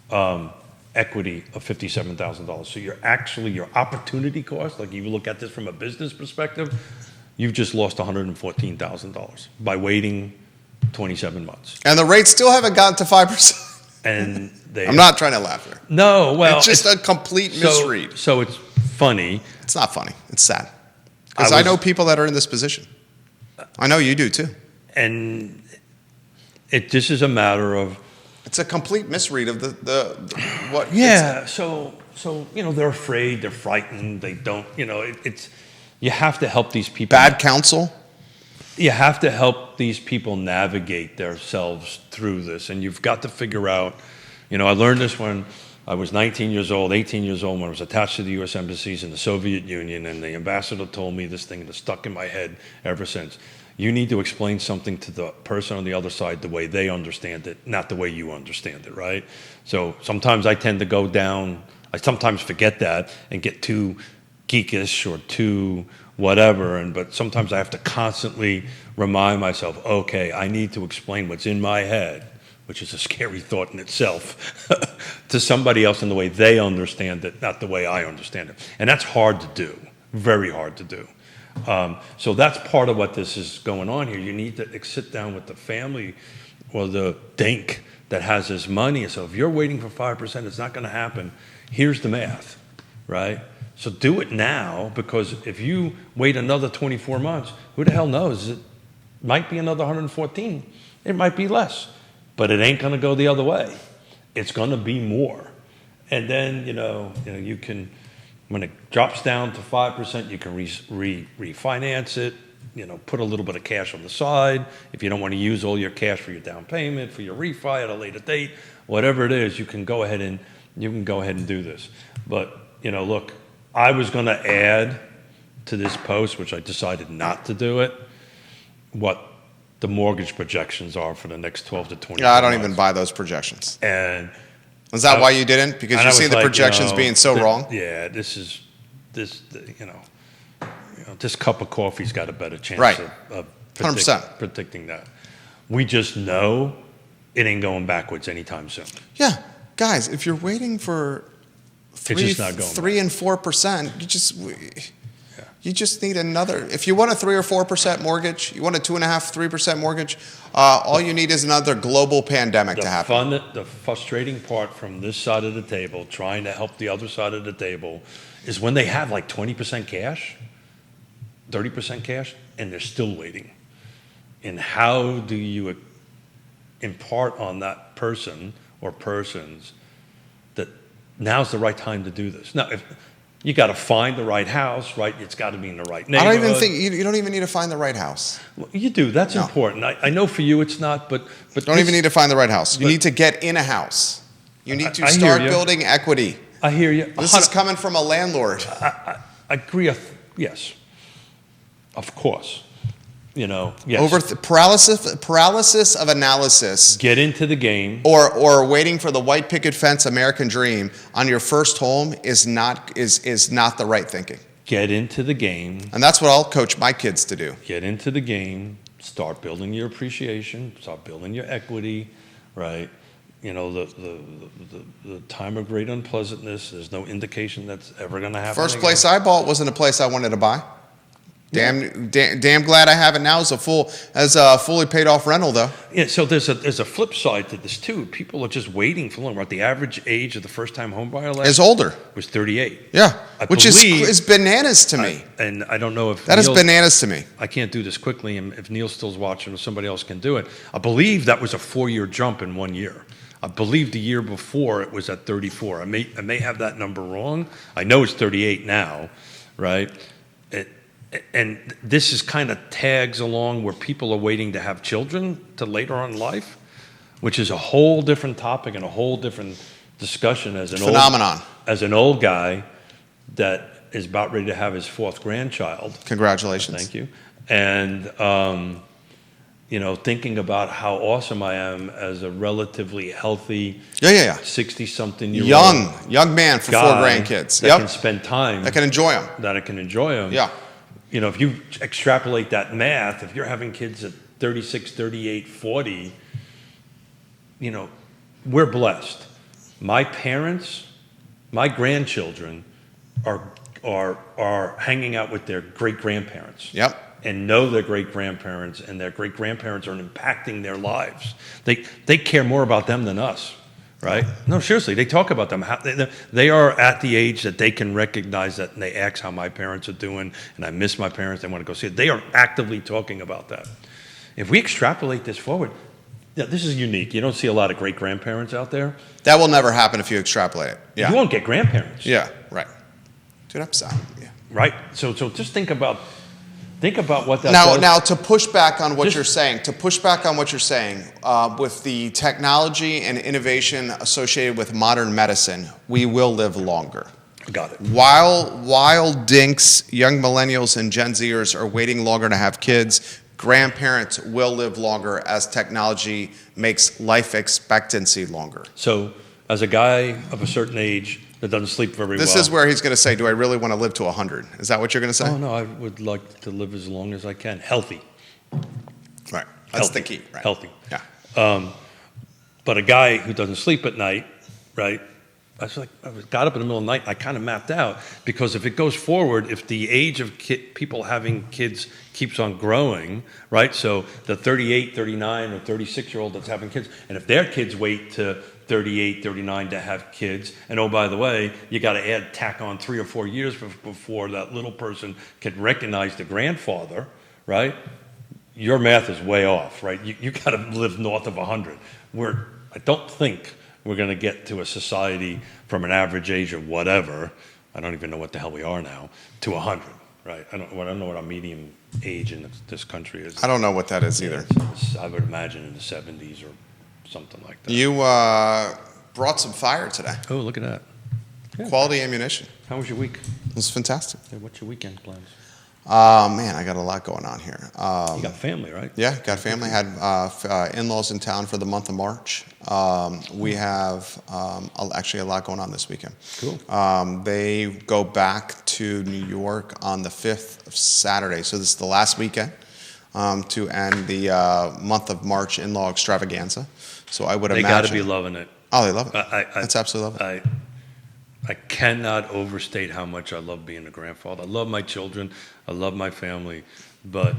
equity of $57,000. So your opportunity cost, like if you look at this from a business perspective, you've just lost $114,000 by waiting 27 months. And the rates still haven't gotten to 5%. And I'm not trying to laugh here. No, well, it's just a complete misread. So it's funny. It's not funny. It's sad. Because I know people that are in this position. I know you do too. And this is a matter of. It's a complete misread of the what. Yeah. So they're afraid. They're frightened. They don't. It's. You have to help these people. Bad counsel. You have to help these people navigate themselves through this, and you've got to figure out. I learned this when I was 19 years old, 18 years old, when I was attached to the U.S. embassies in the Soviet Union, and the ambassador told me this thing that's stuck in my head ever since. You need to explain something to the person on the other side the way they understand it, not the way you understand it, right? So sometimes I tend to go down, I sometimes forget that and get too geekish or too whatever, but sometimes I have to constantly remind myself, okay, I need to explain what's in my head, which is a scary thought in itself, to somebody else in the way they understand it, not the way I understand it. And that's hard to do, very hard to do. So that's part of what this is going on here. You need to sit down with the family or the dink that has this money. So if you're waiting for 5%, it's not going to happen. Here's the math, right? So do it now, because if you wait another 24 months, who the hell knows? It might be another 114. It might be less, but it ain't going to go the other way. It's going to be more. And then, you can, when it drops down to 5%, you can refinance it, put a little bit of cash on the side. If you don't want to use all your cash for your down payment, for your refi at a later date, whatever it is, you can go ahead and do this. But, look, I was going to add to this post, which I decided not to do it, what the mortgage projections are for the next 12 to 20 months. Yeah, I don't even buy those projections. And is that why you didn't? Because you see the projections being so wrong? Yeah, this cup of coffee's got a better chance Right. of 100%. predicting that. We just know it ain't going backwards anytime soon. Yeah, guys, if you're waiting for It's just not going 3 and 4%, you just need another. If you want a 3 or 4% mortgage, you want a 2.5, 3% mortgage, all you need is another global pandemic to happen. The frustrating part from this side of the table, trying to help the other side of the table, is when they have like 20% cash, 30% cash, and they're still waiting. And how do you impart on that person or persons that now's the right time to do this? Now, if you got to find the right house, right? It's got to be in the right neighborhood. I don't even think you don't even need to find the right house. Well, you do. That's important. I know for you it's not, but don't even need to find the right house. You need to get in a house. You need to start building equity. I hear you. This is coming from a landlord. I agree. Yes, of course. Yes. Over paralysis of analysis. Get into the game. Or waiting for the white picket fence American dream on your first home is not the right thinking. Get into the game. And that's what I'll coach my kids to do. Get into the game. Start building your appreciation. Start building your equity. Right. The time of great unpleasantness. There's no indication that's ever going to happen. First place I bought wasn't a place I wanted to buy. Damn glad I have it now as a fully paid off rental though. Yeah, so there's a flip side to this too. People are just waiting for longer. The average age of the first time home buyer Is older. was 38. Yeah, which believe- is bananas to me. And I don't know if That is Neil- bananas to me. I can't do this quickly, and if Neil's still watching or somebody else can do it. I believe that was a 4-year jump in 1 year. I believe the year before it was at 34. I may have that number wrong. I know it's 38 now, right? And this is kind of tags along where people are waiting to have children to later on in life, which is a whole different topic and a whole different discussion as an old guy that is about ready to have his 4th grandchild. Congratulations. Thank you. And thinking about how awesome I am as a relatively healthy 60-something year old young man for 4 grandkids. That can spend time. That can enjoy them. That I can enjoy them. Yeah. If you extrapolate that math, if you're having kids at 36, 38, 40, we're blessed. My parents, my grandchildren are hanging out with their great-grandparents. Yep. And know their great-grandparents, and their great-grandparents are impacting their lives. They care more about them than us, right? No, seriously, they talk about them. They are at the age that they can recognize that, and they ask how my parents are doing, and I miss my parents, they want to go see it. They are actively talking about that. If we extrapolate this forward, this is unique. You don't see a lot of great-grandparents out there. That will never happen if you extrapolate it. Yeah. You won't get grandparents. Yeah, right. Dude, I'm sorry. Yeah. Right? So just think about what that now to push back on what you're saying, with the technology and innovation associated with modern medicine, we will live longer. Got it. While dinks, young millennials and Gen Zers are waiting longer to have kids, grandparents will live longer as technology makes life expectancy longer. So as a guy of a certain age that doesn't sleep very well. This is where he's going to say, do I really want to live to 100? Is that what you're going to say? Oh, no, I would like to live as long as I can. Healthy. Right. That's the key. Right. Healthy. Yeah. But a guy who doesn't sleep at night, right? I got up in the middle of the night, I kind of mapped out, because if it goes forward, if the age of people having kids keeps on growing, right? So the 38, 39, or 36-year-old that's having kids, and if their kids wait to 38, 39 to have kids, and oh, by the way, you got to tack on 3 or 4 years before that little person can recognize the grandfather, right? Your math is way off, right? You got to live north of 100. I don't think we're going to get to a society from an average age of whatever, I don't even know what the hell we are now, to 100, right? I don't know what our median age in this country is. I don't know what that is either. I would imagine in the 70s or something like that. You brought some fire today. Oh, look at that. Yeah. Quality ammunition. How was your week? It was fantastic. Hey, what's your weekend plans? Man, I got a lot going on here. You got family, right? Yeah, got family. Had in-laws in town for the month of March. We have actually a lot going on this weekend. Cool. They go back to New York on the 5th of Saturday, so this is the last weekend to end the month of March in-law extravaganza. So I would imagine... They got to be loving it. Oh, they love it. That's absolutely love it. I cannot overstate how much I love being a grandfather. I love my children. I love my family. But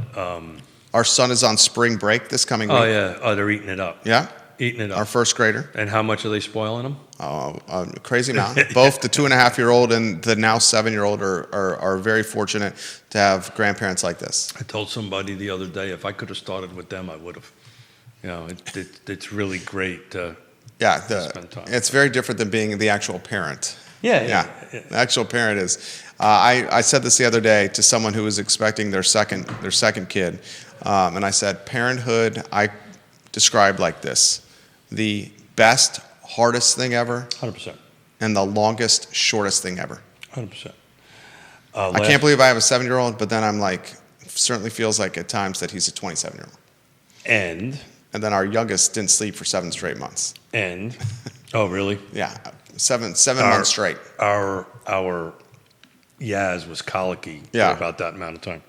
our son is on spring break this coming week. Oh, yeah. Oh, they're eating it up. Yeah? Eating it up. Our first grader. And how much are they spoiling them? Oh, a crazy amount. Both the 2.5-year-old and the now 7-year-old are very fortunate to have grandparents like this. I told somebody the other day, if I could have started with them, I would have. It's really great to spend time. It's very different than being the actual parent. Yeah. The actual parent is. I said this the other day to someone who was expecting their second kid, and I said, parenthood I described like this: the best, hardest thing ever, 100%, and the longest, shortest thing ever. 100%. I can't believe I have a 7-year-old, but then I'm like, certainly feels like at times that he's a 27-year-old. And then our youngest didn't sleep for 7 straight months. Oh, really? Yeah, seven months straight. Our Yaz was colicky for about that amount of time.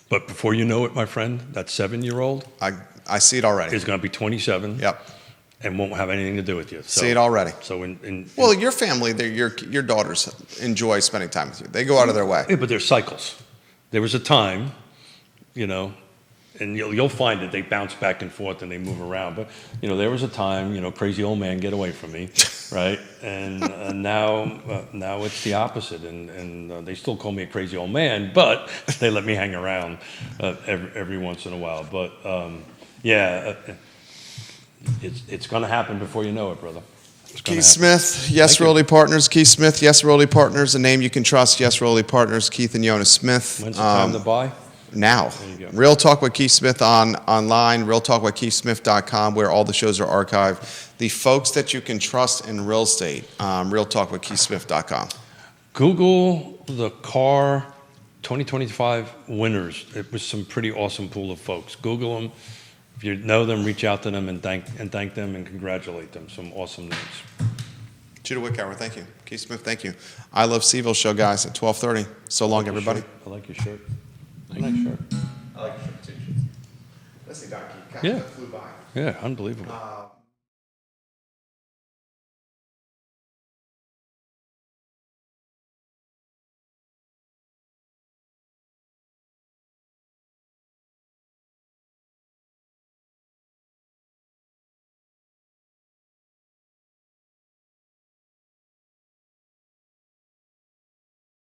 But before you know it, my friend, that 7-year-old I see it already. Is going to be 27. Yep. And won't have anything to do with you. So, see it already. So well, your family, your daughters enjoy spending time with you. They go out of their way. Yeah, but there's cycles. there was a time, you know, and you'll find that they bounce back and forth and they move around. But, you know, there was a time, you know, crazy old man, get away from me, right? And now it's the opposite. And they still call me a crazy old man, but they let me hang around every once in a while. But, it's going to happen before you know it, brother. Keith Smith, Yes Realty Partners. Keith Smith, Yes Realty Partners, a name you can trust. Yes Realty Partners, Keith and Yonna Smith. When's the time to buy? Now. There you go. Real Talk with Keith Smith online, realtalkwithkeithsmith.com, where all the shows are archived. The folks that you can trust in real estate, realtalkwithkeithsmith.com. Google the car 2025 winners. It was some pretty awesome pool of folks. Google them. If you know them, reach out to them and thank them and congratulate them. Some awesome names. Judah Wickower, thank you. Keith Smith, thank you. I Love CVille show, guys, at 12:30. So long, everybody. I like your shirt. Nice shirt. I like your shirt, too. Let's see, Doc Keith. Yeah. Flew by. Yeah, unbelievable.